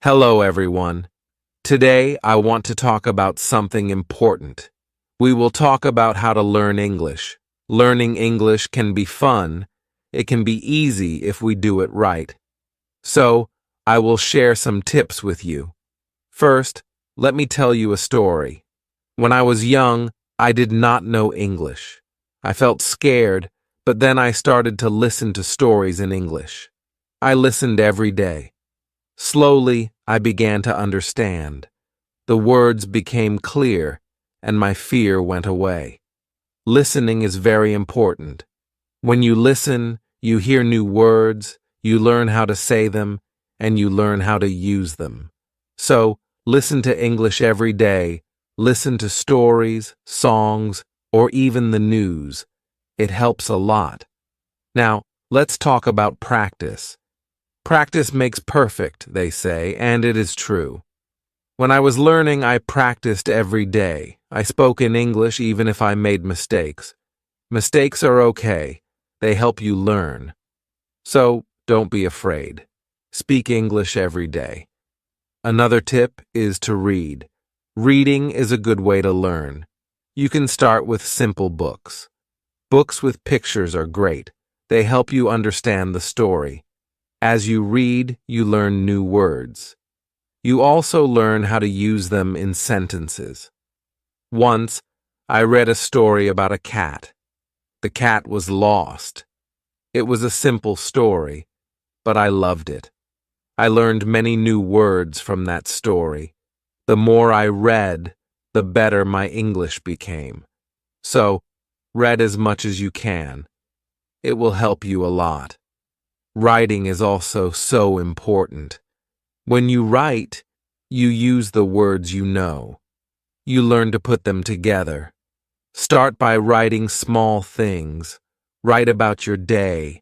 Hello, everyone. Today, I want to talk about something important. We will talk about how to learn English. Learning English can be fun. It can be easy if we do it right. So, I will share some tips with you. First, let me tell you a story. When I was young, I did not know English. I felt scared, but then I started to listen to stories in English. I listened every day. Slowly, I began to understand. The words became clear, and my fear went away. Listening is very important. When you listen, you hear new words, you learn how to say them, and you learn how to use them. So, listen to English every day. Listen to stories, songs, or even the news. It helps a lot. Now, let's talk about practice. Practice makes perfect, they say, and it is true. When I was learning, I practiced every day. I spoke in English even if I made mistakes. Mistakes are okay. They help you learn. So, don't be afraid. Speak English every day. Another tip is to read. Reading is a good way to learn. You can start with simple books. Books with pictures are great. They help you understand the story. As you read, you learn new words. You also learn how to use them in sentences. Once, I read a story about a cat. The cat was lost. It was a simple story, but I loved it. I learned many new words from that story. The more I read, the better my English became. So, read as much as you can. It will help you a lot. Writing is also so important. When you write, you use the words you know. You learn to put them together. Start by writing small things. Write about your day.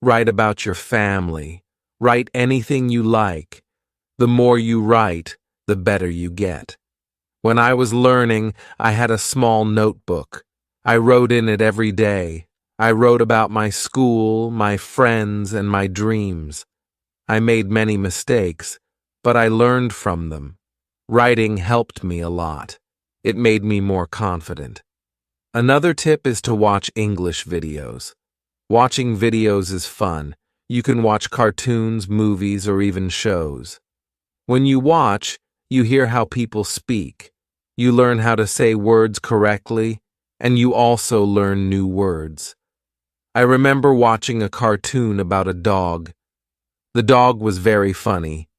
Write about your family. Write anything you like. The more you write, the better you get. When I was learning, I had a small notebook. I wrote in it every day. I wrote about my school, my friends, and my dreams. I made many mistakes, but I learned from them. Writing helped me a lot. It made me more confident. Another tip is to watch English videos. Watching videos is fun. You can watch cartoons, movies, or even shows. When you watch, you hear how people speak. You learn how to say words correctly, and you also learn new words. I remember watching a cartoon about a dog. The dog was very funny.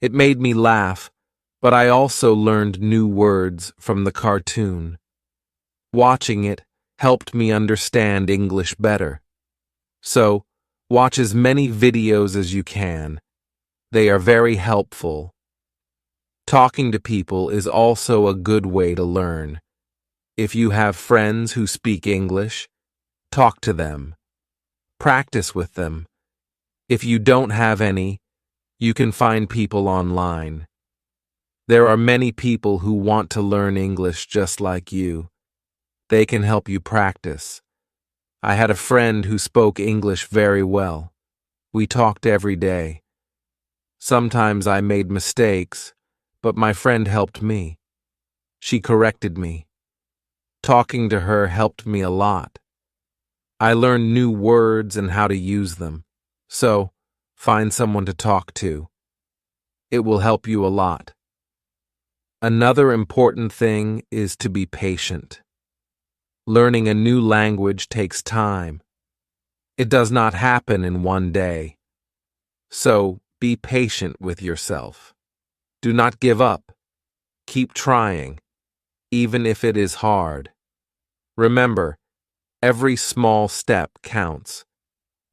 It made me laugh, but I also learned new words from the cartoon. Watching it helped me understand English better. So, watch as many videos as you can. They are very helpful. Talking to people is also a good way to learn. If you have friends who speak English, talk to them. Practice with them. If you don't have any, you can find people online. There are many people who want to learn English just like you. They can help you practice. I had a friend who spoke English very well. We talked every day. Sometimes I made mistakes, but my friend helped me. She corrected me. Talking to her helped me a lot. I learned new words and how to use them. So, find someone to talk to. It will help you a lot. Another important thing is to be patient. Learning a new language takes time. It does not happen in one day. So, be patient with yourself. Do not give up. Keep trying, even if it is hard. Remember, every small step counts.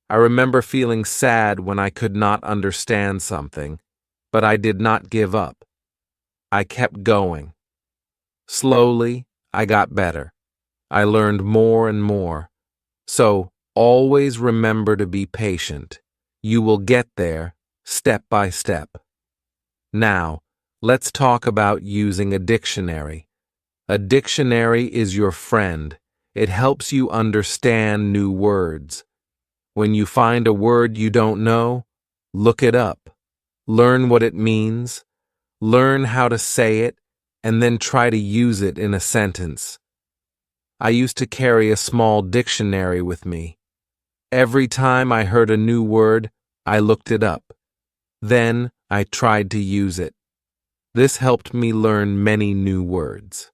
I remember feeling sad when I could not understand something, but I did not give up. I kept going. Slowly, I got better. I learned more and more. So, always remember to be patient. You will get there, step by step. Now, let's talk about using a dictionary. A dictionary is your friend. It helps you understand new words. When you find a word you don't know, look it up. learn what it means, learn how to say it, and then try to use it in a sentence. I used to carry a small dictionary with me. Every time I heard a new word, I looked it up. Then I tried to use it. This helped me learn many new words.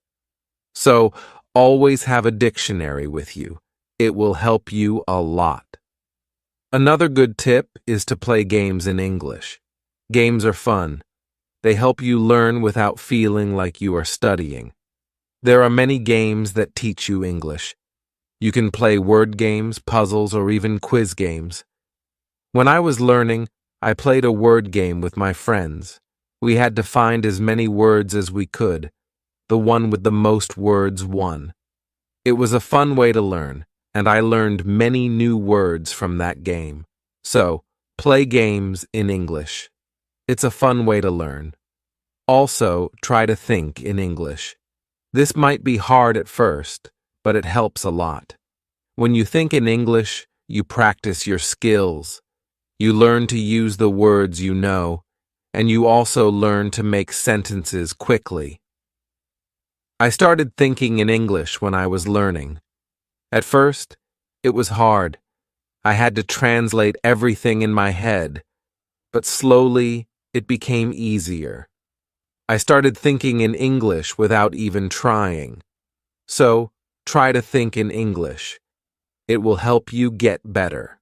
So, always have a dictionary with you. It will help you a lot. Another good tip is to play games in English. Games are fun. They help you learn without feeling like you are studying. There are many games that teach you English. You can play word games, puzzles, or even quiz games. When I was learning, I played a word game with my friends. We had to find as many words as we could. The one with the most words won. It was a fun way to learn, and I learned many new words from that game. So, play games in English. It's a fun way to learn. Also, try to think in English. This might be hard at first, but it helps a lot. When you think in English, you practice your skills. You learn to use the words you know, and you also learn to make sentences quickly. I started thinking in English when I was learning. At first, it was hard. I had to translate everything in my head, but slowly it became easier. I started thinking in English without even trying. So, try to think in English. It will help you get better.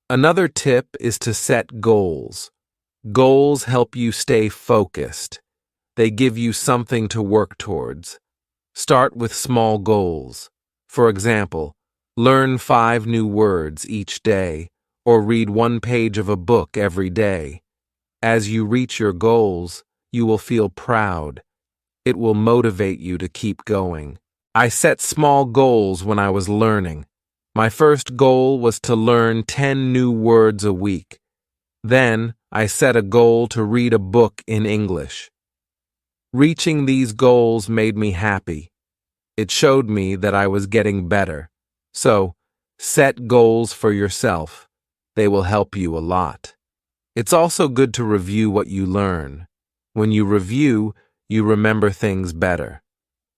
Another tip is to set goals. Goals help you stay focused. They give you something to work towards. Start with small goals. For example, learn 5 new words each day, or read 1 page of a book every day. As you reach your goals, you will feel proud. It will motivate you to keep going. I set small goals when I was learning. My first goal was to learn 10 new words a week. Then, I set a goal to read a book in English. Reaching these goals made me happy. It showed me that I was getting better. So, set goals for yourself. They will help you a lot. It's also good to review what you learn. When you review, you remember things better.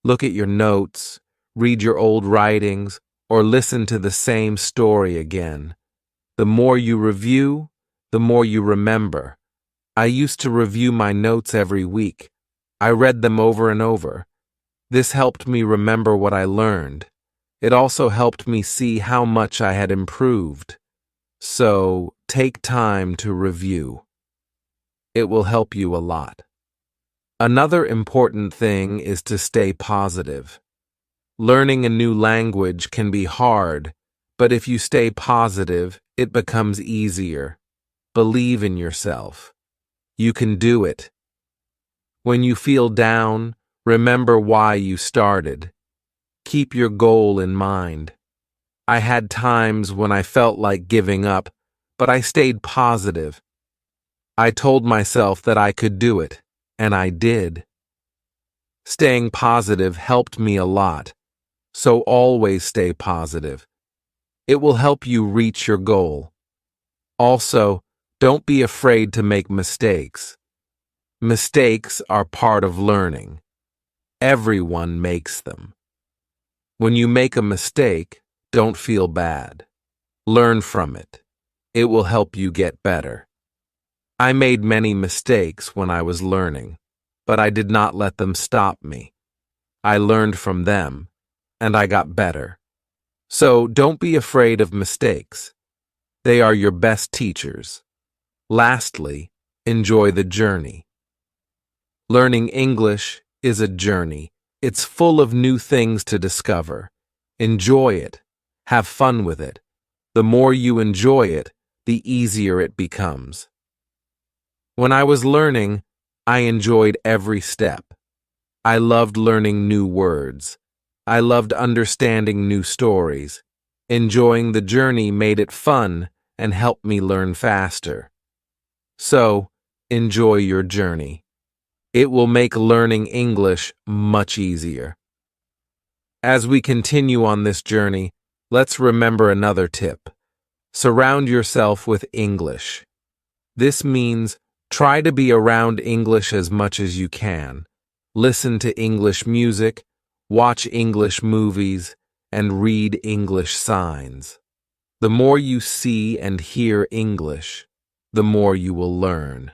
Look at your notes, read your old writings, or listen to the same story again. The more you review, the more you remember. I used to review my notes every week. I read them over and over. This helped me remember what I learned. It also helped me see how much I had improved. So, take time to review. It will help you a lot. Another important thing is to stay positive. Learning a new language can be hard, but if you stay positive, it becomes easier. Believe in yourself. You can do it. When you feel down, remember why you started. Keep your goal in mind. I had times when I felt like giving up, but I stayed positive. I told myself that I could do it, and I did. Staying positive helped me a lot, so always stay positive. It will help you reach your goal. Also, don't be afraid to make mistakes. Mistakes are part of learning. Everyone makes them. When you make a mistake, don't feel bad. Learn from it. It will help you get better. I made many mistakes when I was learning, but I did not let them stop me. I learned from them, and I got better. So don't be afraid of mistakes. They are your best teachers. Lastly, enjoy the journey. Learning English is a journey. It's full of new things to discover. Enjoy it. Have fun with it. The more you enjoy it, the easier it becomes. When I was learning, I enjoyed every step. I loved learning new words. I loved understanding new stories. Enjoying the journey made it fun and helped me learn faster. So, enjoy your journey. It will make learning English much easier. As we continue on this journey, let's remember another tip. Surround yourself with English. This means try to be around English as much as you can. Listen to English music, watch English movies, and read English signs. The more you see and hear English, the more you will learn.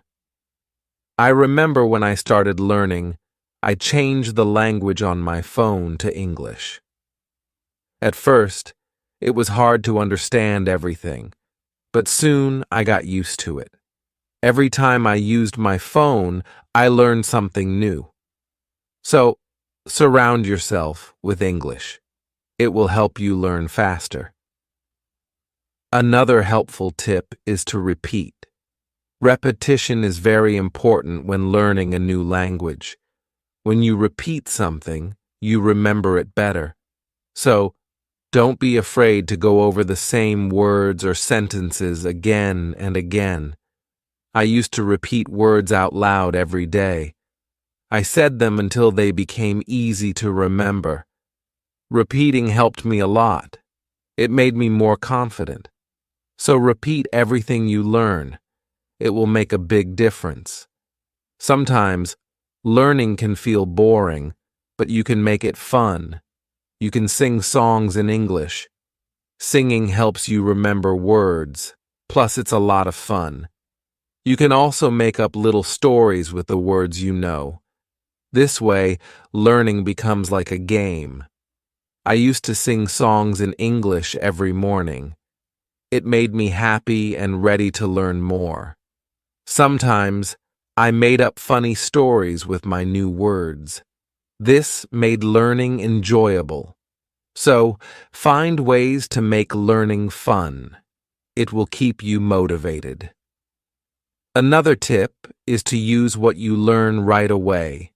I remember when I started learning, I changed the language on my phone to English. At first, it was hard to understand everything, but soon I got used to it. Every time I used my phone, I learned something new. So, surround yourself with English. It will help you learn faster. Another helpful tip is to repeat. Repetition is very important when learning a new language. When you repeat something, you remember it better. So, don't be afraid to go over the same words or sentences again and again. I used to repeat words out loud every day. I said them until they became easy to remember. Repeating helped me a lot. It made me more confident. So repeat everything you learn. It will make a big difference. Sometimes, learning can feel boring, but you can make it fun. You can sing songs in English. Singing helps you remember words, plus it's a lot of fun. You can also make up little stories with the words you know. This way, learning becomes like a game. I used to sing songs in English every morning. It made me happy and ready to learn more. Sometimes, I made up funny stories with my new words. This made learning enjoyable. So, find ways to make learning fun. It will keep you motivated. Another tip is to use what you learn right away.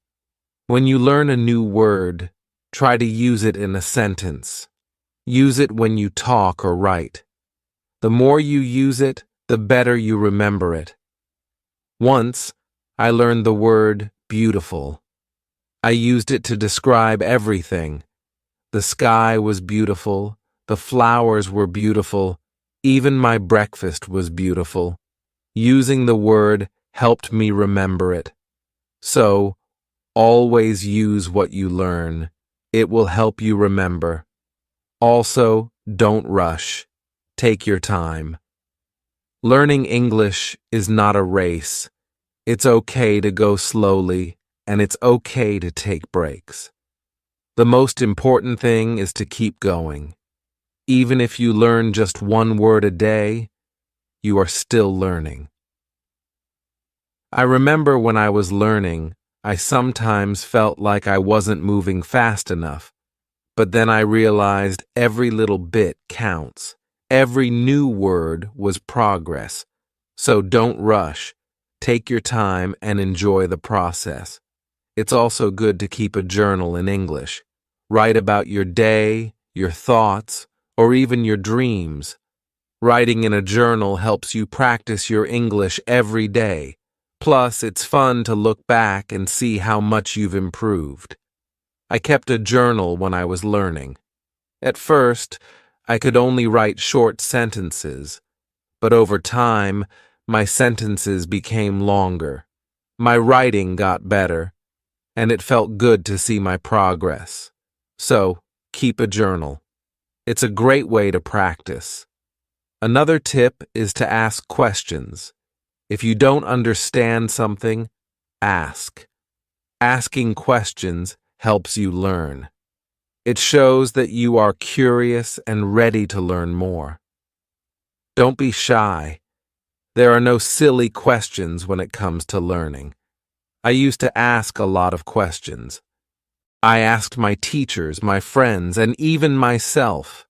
When you learn a new word, try to use it in a sentence. Use it when you talk or write. The more you use it, the better you remember it. Once, I learned the word beautiful. I used it to describe everything. The sky was beautiful, the flowers were beautiful, even my breakfast was beautiful. Using the word helped me remember it. So, always use what you learn. It will help you remember. Also, don't rush. Take your time. Learning English is not a race. It's okay to go slowly, and it's okay to take breaks. The most important thing is to keep going. Even if you learn just one word a day, you are still learning. I remember when I was learning, I sometimes felt like I wasn't moving fast enough, but then I realized every little bit counts. Every new word was progress. So don't rush. Take your time and enjoy the process. It's also good to keep a journal in English. Write about your day, your thoughts, or even your dreams. Writing in a journal helps you practice your English every day. Plus, it's fun to look back and see how much you've improved. I kept a journal when I was learning. At first, I could only write short sentences, but over time, my sentences became longer. My writing got better, and it felt good to see my progress. So, keep a journal. It's a great way to practice. Another tip is to ask questions. If you don't understand something, ask. Asking questions helps you learn. It shows that you are curious and ready to learn more. Don't be shy. There are no silly questions when it comes to learning. I used to ask a lot of questions. I asked my teachers, my friends, and even myself.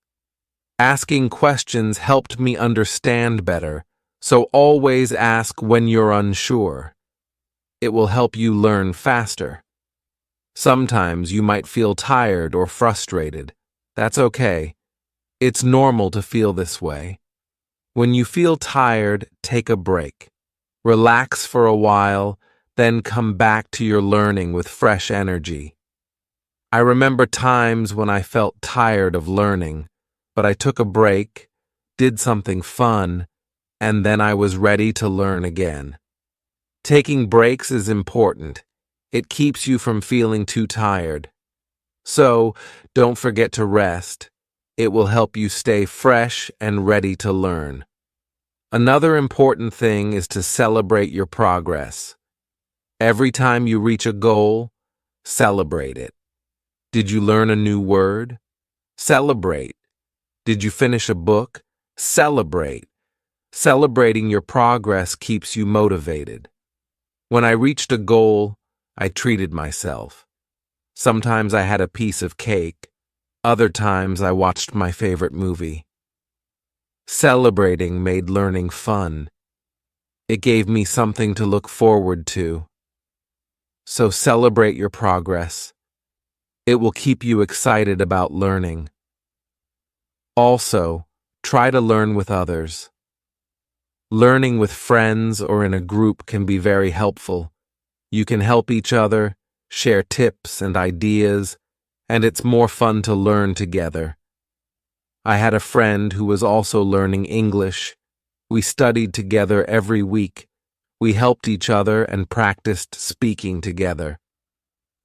Asking questions helped me understand better, so always ask when you're unsure. It will help you learn faster. Sometimes you might feel tired or frustrated. That's okay. It's normal to feel this way. When you feel tired, take a break. Relax for a while, then come back to your learning with fresh energy. I remember times when I felt tired of learning, but I took a break, did something fun, and then I was ready to learn again. Taking breaks is important. It keeps you from feeling too tired. So, don't forget to rest. It will help you stay fresh and ready to learn. Another important thing is to celebrate your progress. Every time you reach a goal, celebrate it. Did you learn a new word? Celebrate. Did you finish a book? Celebrate. Celebrating your progress keeps you motivated. When I reached a goal, I treated myself. Sometimes I had a piece of cake. Other times I watched my favorite movie. Celebrating made learning fun. It gave me something to look forward to. So celebrate your progress. It will keep you excited about learning. Also, try to learn with others. Learning with friends or in a group can be very helpful. You can help each other, share tips and ideas, and it's more fun to learn together. I had a friend who was also learning English. We studied together every week. We helped each other and practiced speaking together.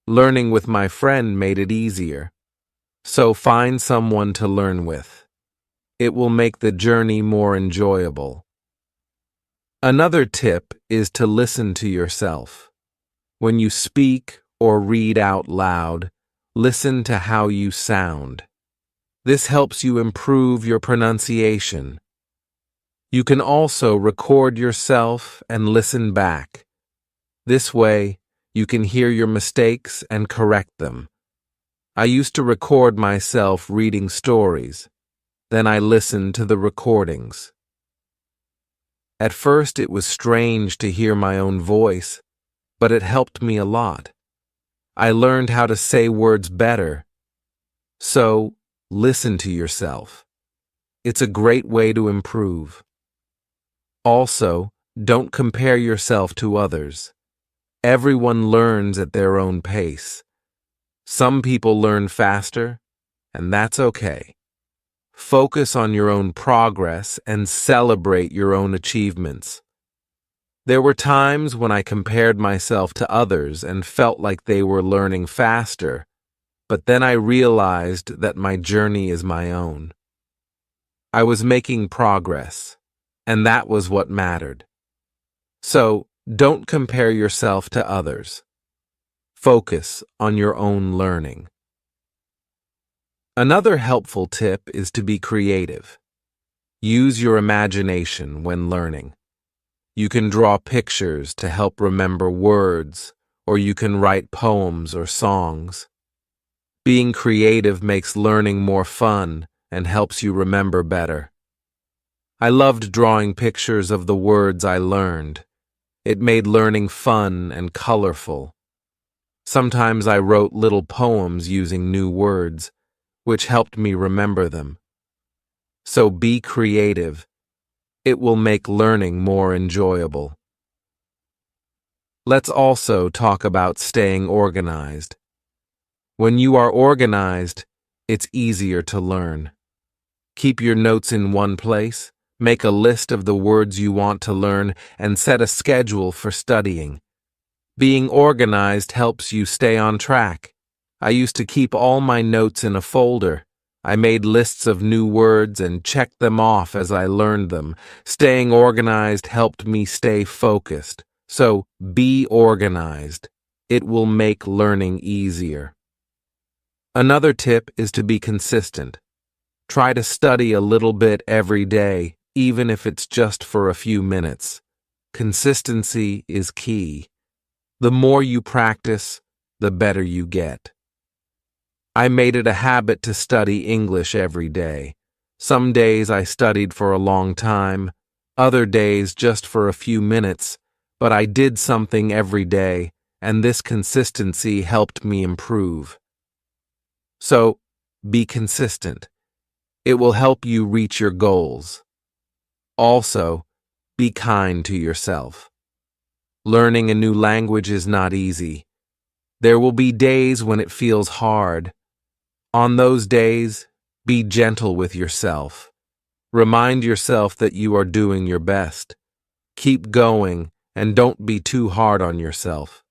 Learning with my friend made it easier. So find someone to learn with. It will make the journey more enjoyable. Another tip is to listen to yourself. When you speak or read out loud, listen to how you sound. This helps you improve your pronunciation. You can also record yourself and listen back. This way, you can hear your mistakes and correct them. I used to record myself reading stories. Then I listened to the recordings. At first, it was strange to hear my own voice, but it helped me a lot. I learned how to say words better. So, listen to yourself. It's a great way to improve. Also, don't compare yourself to others. Everyone learns at their own pace. Some people learn faster, and that's okay. Focus on your own progress and celebrate your own achievements. There were times when I compared myself to others and felt like they were learning faster, but then I realized that my journey is my own. I was making progress, and that was what mattered. So, don't compare yourself to others. Focus on your own learning. Another helpful tip is to be creative. Use your imagination when learning. You can draw pictures to help remember words, or you can write poems or songs. Being creative makes learning more fun and helps you remember better. I loved drawing pictures of the words I learned. It made learning fun and colorful. Sometimes I wrote little poems using new words, which helped me remember them. So be creative. It will make learning more enjoyable. Let's also talk about staying organized. When you are organized, it's easier to learn. Keep your notes in one place, make a list of the words you want to learn, and set a schedule for studying. Being organized helps you stay on track. I used to keep all my notes in a folder. I made lists of new words and checked them off as I learned them. Staying organized helped me stay focused. So, be organized. It will make learning easier. Another tip is to be consistent. Try to study a little bit every day, even if it's just for a few minutes. Consistency is key. The more you practice, the better you get. I made it a habit to study English every day. Some days I studied for a long time, other days just for a few minutes, but I did something every day, and this consistency helped me improve. So, be consistent. It will help you reach your goals. Also, be kind to yourself. Learning a new language is not easy. There will be days when it feels hard. On those days, be gentle with yourself. Remind yourself that you are doing your best. Keep going and don't be too hard on yourself.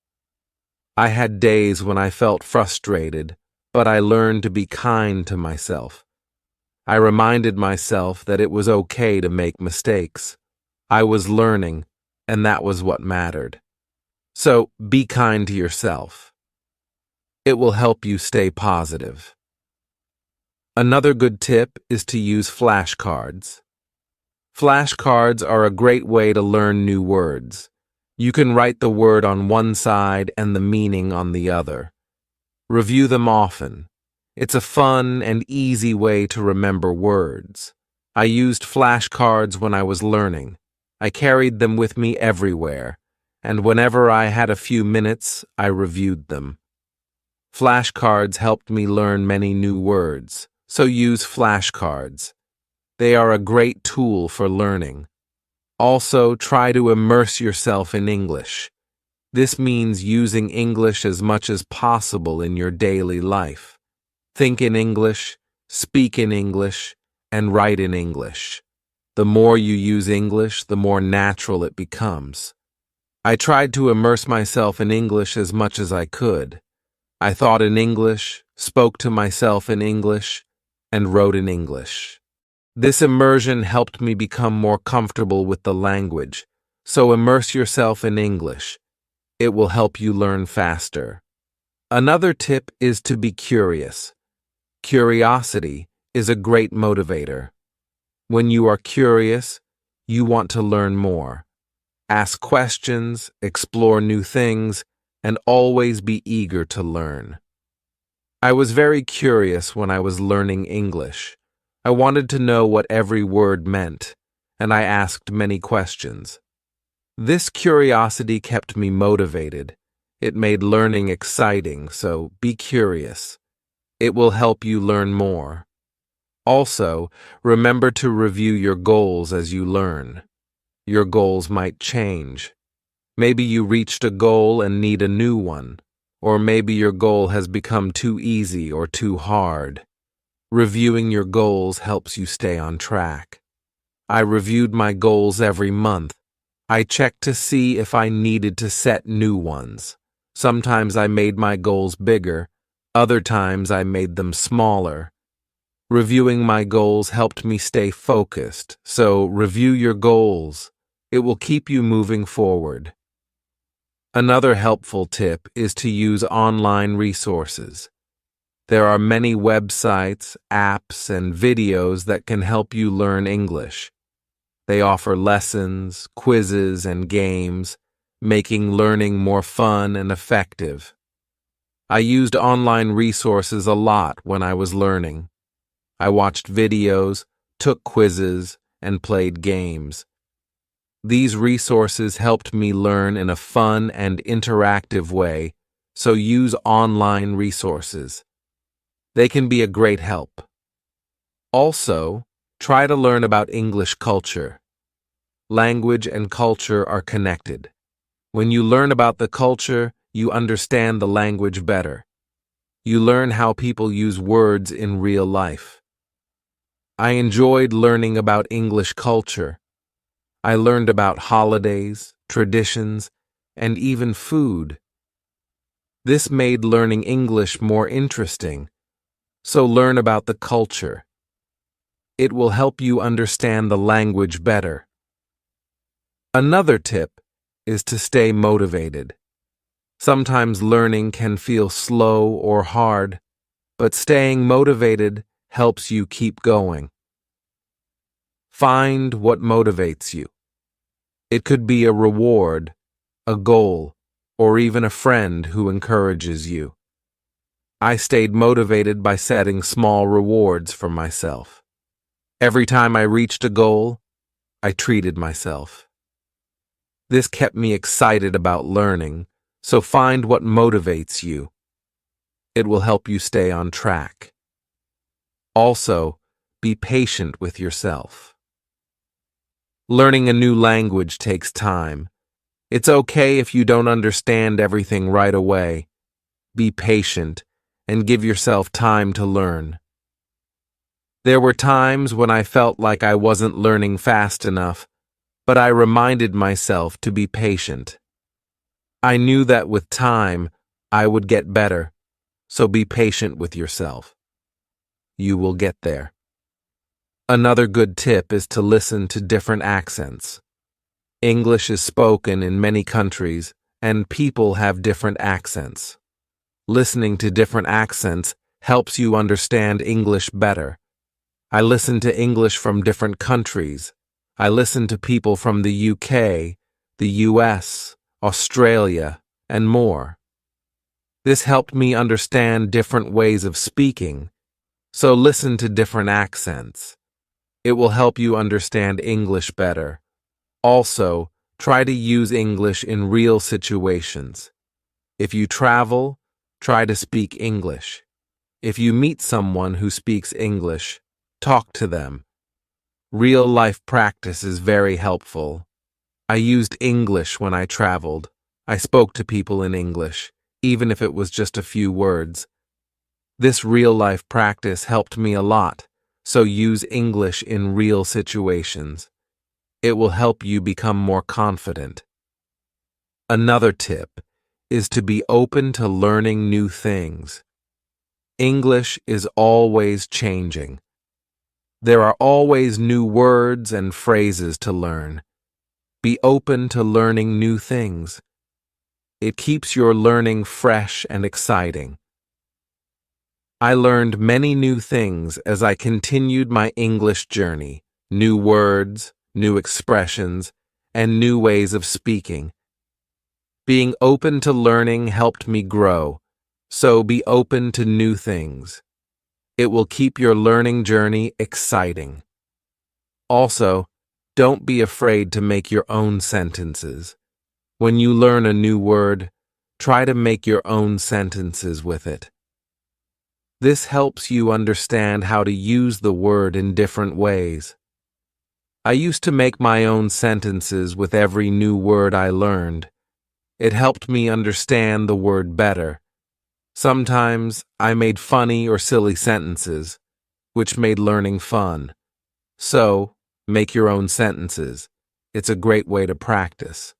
I had days when I felt frustrated, but I learned to be kind to myself. I reminded myself that it was okay to make mistakes. I was learning, and that was what mattered. So be kind to yourself. It will help you stay positive. Another good tip is to use flashcards. Flashcards are a great way to learn new words. You can write the word on one side and the meaning on the other. Review them often. It's a fun and easy way to remember words. I used flashcards when I was learning. I carried them with me everywhere, and whenever I had a few minutes, I reviewed them. Flashcards helped me learn many new words, so use flashcards. They are a great tool for learning. Also, try to immerse yourself in English. This means using English as much as possible in your daily life. Think in English, speak in English, and write in English. The more you use English, the more natural it becomes. I tried to immerse myself in English as much as I could. I thought in English, spoke to myself in English, and wrote in English. This immersion helped me become more comfortable with the language, so immerse yourself in English. It will help you learn faster. Another tip is to be curious. Curiosity is a great motivator. When you are curious, you want to learn more. Ask questions, explore new things, and always be eager to learn. I was very curious when I was learning English. I wanted to know what every word meant, and I asked many questions. This curiosity kept me motivated. It made learning exciting, so be curious. It will help you learn more. Also, remember to review your goals as you learn. Your goals might change. Maybe you reached a goal and need a new one, or maybe your goal has become too easy or too hard. Reviewing your goals helps you stay on track. I reviewed my goals every month. I checked to see if I needed to set new ones. Sometimes I made my goals bigger, other times I made them smaller. Reviewing my goals helped me stay focused, so review your goals. It will keep you moving forward. Another helpful tip is to use online resources. There are many websites, apps, and videos that can help you learn English. They offer lessons, quizzes, and games, making learning more fun and effective. I used online resources a lot when I was learning. I watched videos, took quizzes, and played games. These resources helped me learn in a fun and interactive way, so use online resources. They can be a great help. Also, try to learn about English culture. Language and culture are connected. When you learn about the culture, you understand the language better. You learn how people use words in real life. I enjoyed learning about English culture. I learned about holidays, traditions, and even food. This made learning English more interesting, so learn about the culture. It will help you understand the language better. Another tip is to stay motivated. Sometimes learning can feel slow or hard, but staying motivated helps you keep going. Find what motivates you. It could be a reward, a goal, or even a friend who encourages you. I stayed motivated by setting small rewards for myself. Every time I reached a goal, I treated myself. This kept me excited about learning, so find what motivates you. It will help you stay on track. Also, be patient with yourself. Learning a new language takes time. It's okay if you don't understand everything right away. Be patient and give yourself time to learn. There were times when I felt like I wasn't learning fast enough, but I reminded myself to be patient. I knew that with time, I would get better, so be patient with yourself. You will get there. Another good tip is to listen to different accents. English is spoken in many countries, and people have different accents. Listening to different accents helps you understand English better. I listen to English from different countries. I listen to people from the UK, the US, Australia, and more. This helped me understand different ways of speaking, so listen to different accents. It will help you understand English better. Also, try to use English in real situations. If you travel, try to speak English. If you meet someone who speaks English, talk to them. Real-life practice is very helpful. I used English when I traveled. I spoke to people in English, even if it was just a few words. This real-life practice helped me a lot, so use English in real situations. It will help you become more confident. Another tip is to be open to learning new things. English is always changing. There are always new words and phrases to learn. Be open to learning new things. It keeps your learning fresh and exciting. I learned many new things as I continued my English journey, new words, new expressions, and new ways of speaking. Being open to learning helped me grow, so be open to new things. It will keep your learning journey exciting. Also, don't be afraid to make your own sentences. When you learn a new word, try to make your own sentences with it. This helps you understand how to use the word in different ways. I used to make my own sentences with every new word I learned. It helped me understand the word better. Sometimes I made funny or silly sentences, which made learning fun. So, make your own sentences. It's a great way to practice.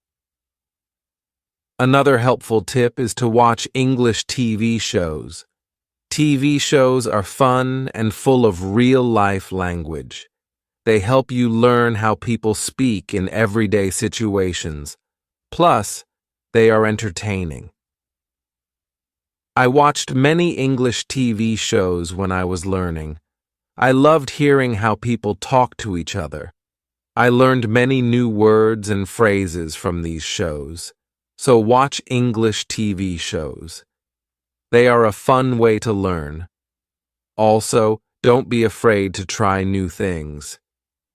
Another helpful tip is to watch English TV shows. TV shows are fun and full of real-life language. They help you learn how people speak in everyday situations. Plus, they are entertaining. I watched many English TV shows when I was learning. I loved hearing how people talk to each other. I learned many new words and phrases from these shows. So watch English TV shows. They are a fun way to learn. Also, don't be afraid to try new things.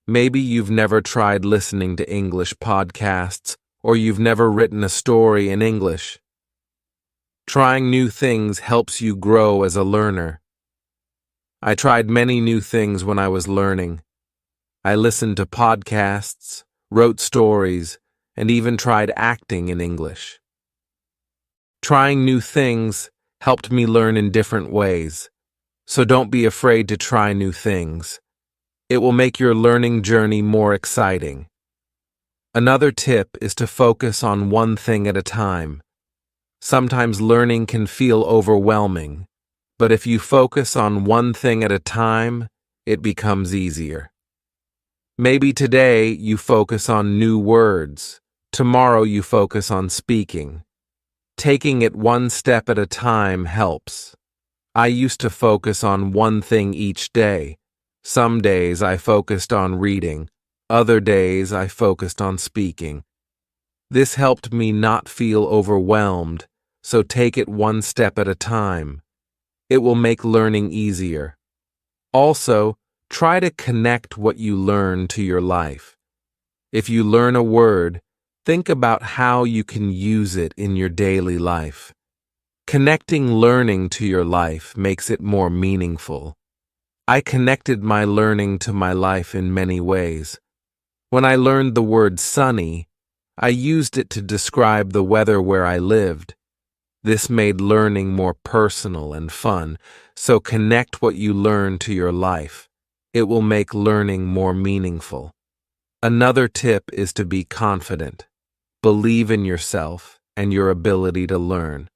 Maybe you've never tried listening to English podcasts, or you've never written a story in English. Trying new things helps you grow as a learner. I tried many new things when I was learning. I listened to podcasts, wrote stories, and even tried acting in English. Trying new things helped me learn in different ways, so don't be afraid to try new things. It will make your learning journey more exciting. Another tip is to focus on one thing at a time. Sometimes learning can feel overwhelming, but if you focus on one thing at a time, it becomes easier. Maybe today you focus on new words. Tomorrow you focus on speaking. Taking it one step at a time helps. I used to focus on one thing each day. Some days I focused on reading. Other days I focused on speaking. This helped me not feel overwhelmed, so take it one step at a time. It will make learning easier. Also, try to connect what you learn to your life. If you learn a word, think about how you can use it in your daily life. Connecting learning to your life makes it more meaningful. I connected my learning to my life in many ways. When I learned the word sunny, I used it to describe the weather where I lived. This made learning more personal and fun, so connect what you learn to your life. It will make learning more meaningful. Another tip is to be confident. Believe in yourself and your ability to learn.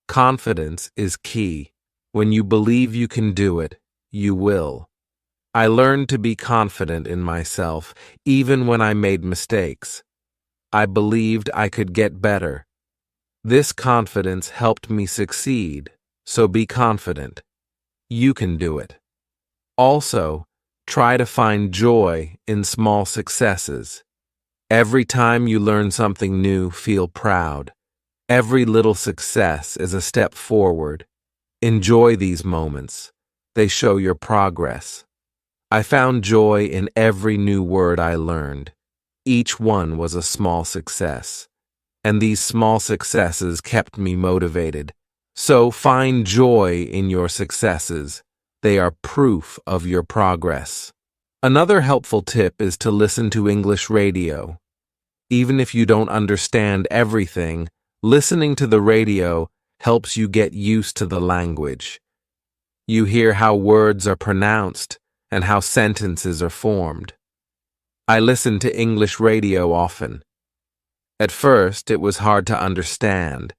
Confidence is key. When you believe you can do it, you will. I learned to be confident in myself, even when I made mistakes. I believed I could get better. This confidence helped me succeed, so be confident. You can do it. Also, try to find joy in small successes. Every time you learn something new, feel proud. Every little success is a step forward. Enjoy these moments. They show your progress. I found joy in every new word I learned. Each one was a small success. And these small successes kept me motivated. So find joy in your successes. They are proof of your progress. Another helpful tip is to listen to English radio. Even if you don't understand everything, listening to the radio helps you get used to the language. You hear how words are pronounced and how sentences are formed. I listen to English radio often. At first, it was hard to understand,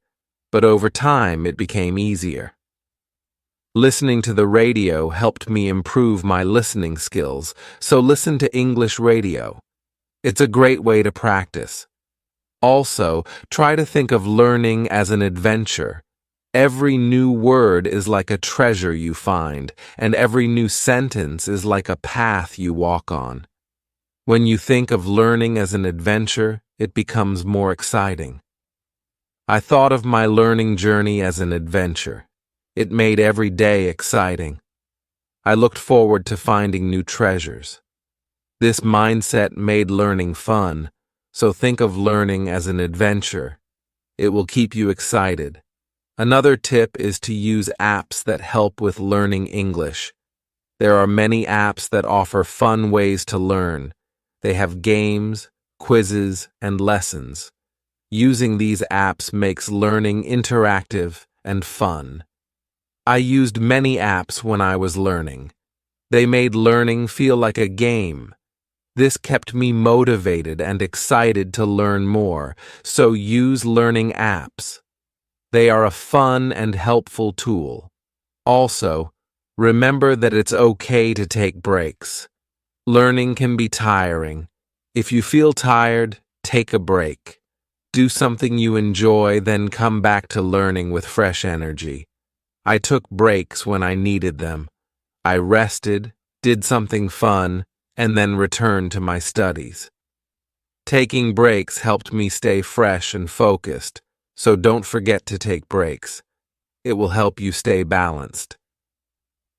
but over time it became easier. Listening to the radio helped me improve my listening skills, so listen to English radio. It's a great way to practice. Also, try to think of learning as an adventure. Every new word is like a treasure you find, and every new sentence is like a path you walk on. When you think of learning as an adventure, it becomes more exciting. I thought of my learning journey as an adventure. It made every day exciting. I looked forward to finding new treasures. This mindset made learning fun, so think of learning as an adventure. It will keep you excited. Another tip is to use apps that help with learning English. There are many apps that offer fun ways to learn. They have games, quizzes, and lessons. Using these apps makes learning interactive and fun. I used many apps when I was learning. They made learning feel like a game. This kept me motivated and excited to learn more, so use learning apps. They are a fun and helpful tool. Also, remember that it's okay to take breaks. Learning can be tiring. If you feel tired, take a break. Do something you enjoy, then come back to learning with fresh energy. I took breaks when I needed them. I rested, did something fun, and then returned to my studies. Taking breaks helped me stay fresh and focused, so don't forget to take breaks. It will help you stay balanced.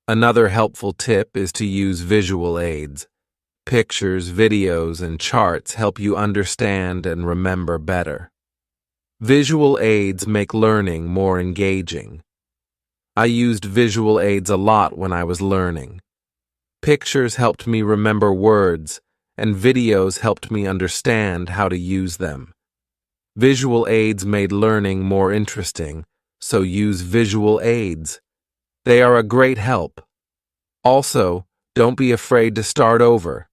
Another helpful tip is to use visual aids. Pictures, videos, and charts help you understand and remember better. Visual aids make learning more engaging. I used visual aids a lot when I was learning. Pictures helped me remember words, and videos helped me understand how to use them. Visual aids made learning more interesting, so use visual aids. They are a great help. Also, don't be afraid to start over.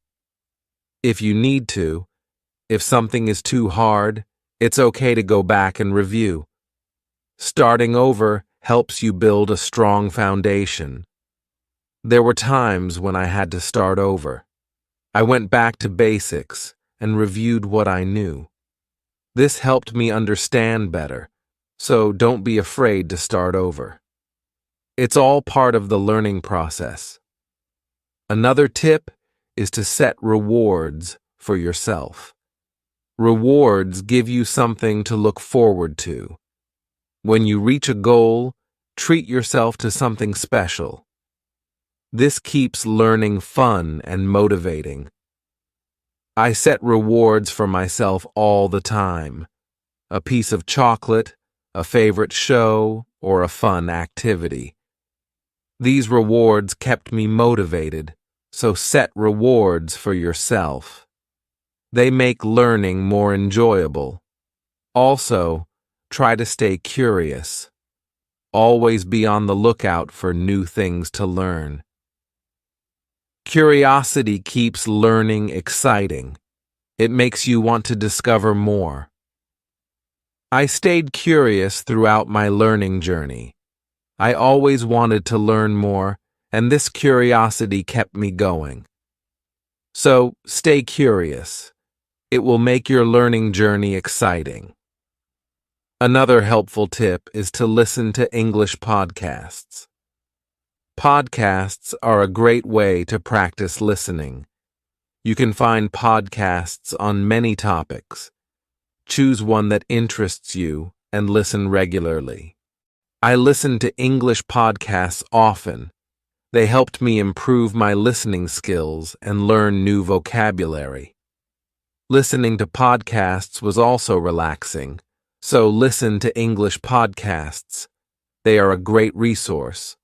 If you need to, if something is too hard, it's okay to go back and review. Starting over helps you build a strong foundation. There were times when I had to start over. I went back to basics and reviewed what I knew. This helped me understand better, so don't be afraid to start over. It's all part of the learning process. Another tip is to set rewards for yourself. Rewards give you something to look forward to. When you reach a goal, treat yourself to something special. This keeps learning fun and motivating. I set rewards for myself all the time. A piece of chocolate, a favorite show, or a fun activity. These rewards kept me motivated, so set rewards for yourself. They make learning more enjoyable. Also, try to stay curious. Always be on the lookout for new things to learn. Curiosity keeps learning exciting. It makes you want to discover more. I stayed curious throughout my learning journey. I always wanted to learn more, and this curiosity kept me going. So, stay curious. It will make your learning journey exciting. Another helpful tip is to listen to English podcasts. Podcasts are a great way to practice listening. You can find podcasts on many topics. Choose one that interests you and listen regularly. I listen to English podcasts often. They helped me improve my listening skills and learn new vocabulary. Listening to podcasts was also relaxing, so listen to English podcasts. They are a great resource.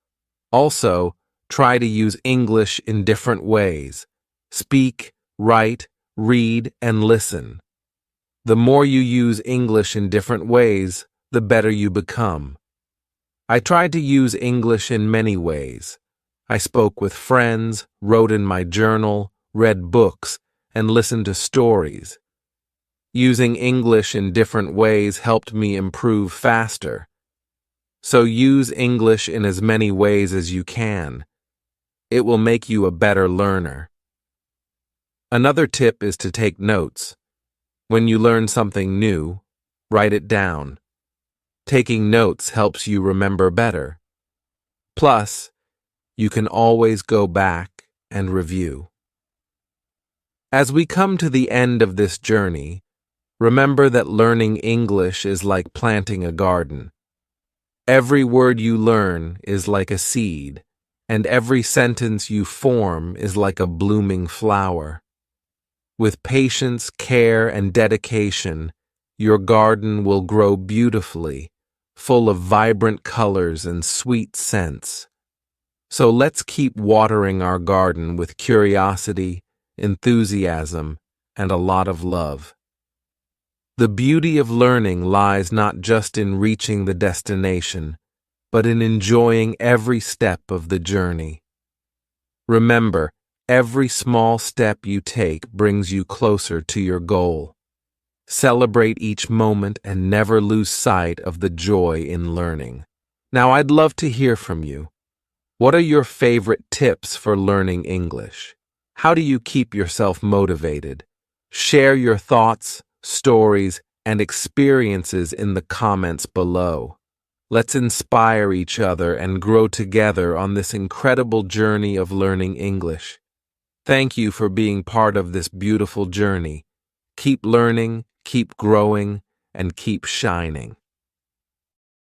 Also, try to use English in different ways. Speak, write, read, and listen. The more you use English in different ways, the better you become. I tried to use English in many ways. I spoke with friends, wrote in my journal, read books, and listened to stories. Using English in different ways helped me improve faster. So use English in as many ways as you can. It will make you a better learner. Another tip is to take notes. When you learn something new, write it down. Taking notes helps you remember better. Plus, you can always go back and review. As we come to the end of this journey, remember that learning English is like planting a garden. Every word you learn is like a seed, and every sentence you form is like a blooming flower. With patience, care, and dedication, your garden will grow beautifully, full of vibrant colors and sweet scents. So let's keep watering our garden with curiosity, enthusiasm, and a lot of love. The beauty of learning lies not just in reaching the destination, but in enjoying every step of the journey. Remember, every small step you take brings you closer to your goal. Celebrate each moment and never lose sight of the joy in learning. Now, I'd love to hear from you. What are your favorite tips for learning English? How do you keep yourself motivated? Share your thoughts, stories, and experiences in the comments below. Let's inspire each other and grow together on this incredible journey of learning English. Thank you for being part of this beautiful journey. Keep learning, keep growing, and keep shining.